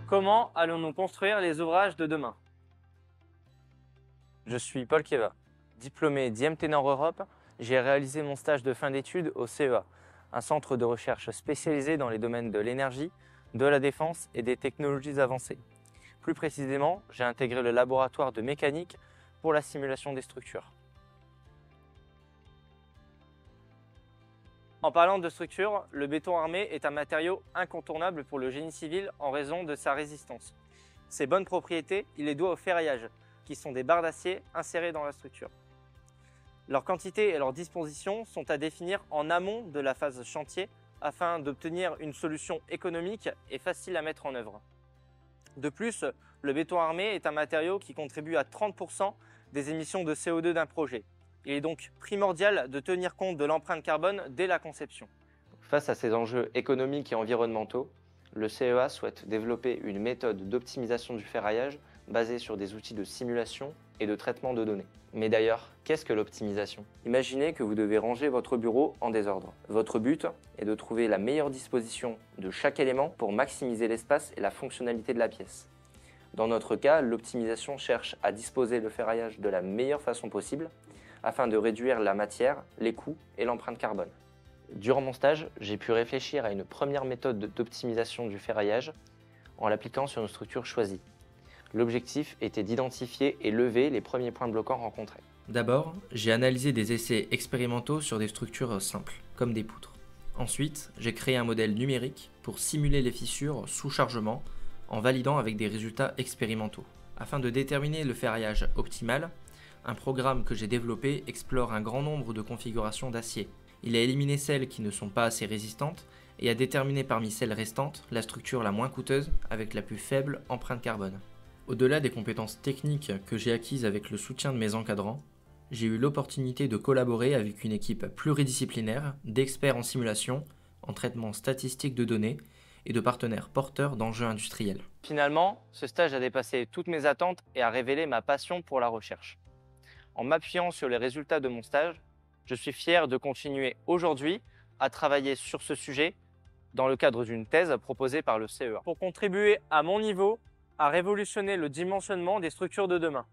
Comment allons-nous construire les ouvrages de demain? Je suis Paul Keva, diplômé d'IMT Nord Europe. J'ai réalisé mon stage de fin d'études au CEA, un centre de recherche spécialisé dans les domaines de l'énergie, de la défense et des technologies avancées. Plus précisément, j'ai intégré le laboratoire de mécanique pour la simulation des structures. En parlant de structure, le béton armé est un matériau incontournable pour le génie civil en raison de sa résistance. Ses bonnes propriétés, il les doit au ferraillage, qui sont des barres d'acier insérées dans la structure. Leur quantité et leur disposition sont à définir en amont de la phase chantier afin d'obtenir une solution économique et facile à mettre en œuvre. De plus, le béton armé est un matériau qui contribue à 30% des émissions de CO2 d'un projet. Il est donc primordial de tenir compte de l'empreinte carbone dès la conception. Face à ces enjeux économiques et environnementaux, le CEA souhaite développer une méthode d'optimisation du ferraillage basée sur des outils de simulation et de traitement de données. Mais d'ailleurs, qu'est-ce que l'optimisation? Imaginez que vous devez ranger votre bureau en désordre. Votre but est de trouver la meilleure disposition de chaque élément pour maximiser l'espace et la fonctionnalité de la pièce. Dans notre cas, l'optimisation cherche à disposer le ferraillage de la meilleure façon possible afin de réduire la matière, les coûts et l'empreinte carbone. Durant mon stage, j'ai pu réfléchir à une première méthode d'optimisation du ferraillage en l'appliquant sur une structure choisie. L'objectif était d'identifier et lever les premiers points bloquants rencontrés. D'abord, j'ai analysé des essais expérimentaux sur des structures simples, comme des poutres. Ensuite, j'ai créé un modèle numérique pour simuler les fissures sous chargement en validant avec des résultats expérimentaux. Afin de déterminer le ferraillage optimal, un programme que j'ai développé explore un grand nombre de configurations d'acier. Il a éliminé celles qui ne sont pas assez résistantes et a déterminé parmi celles restantes la structure la moins coûteuse avec la plus faible empreinte carbone. Au-delà des compétences techniques que j'ai acquises avec le soutien de mes encadrants, j'ai eu l'opportunité de collaborer avec une équipe pluridisciplinaire d'experts en simulation, en traitement statistique de données et de partenaires porteurs d'enjeux industriels. Finalement, ce stage a dépassé toutes mes attentes et a révélé ma passion pour la recherche. En m'appuyant sur les résultats de mon stage, je suis fier de continuer aujourd'hui à travailler sur ce sujet dans le cadre d'une thèse proposée par le CEA pour contribuer à mon niveau à révolutionner le dimensionnement des structures de demain.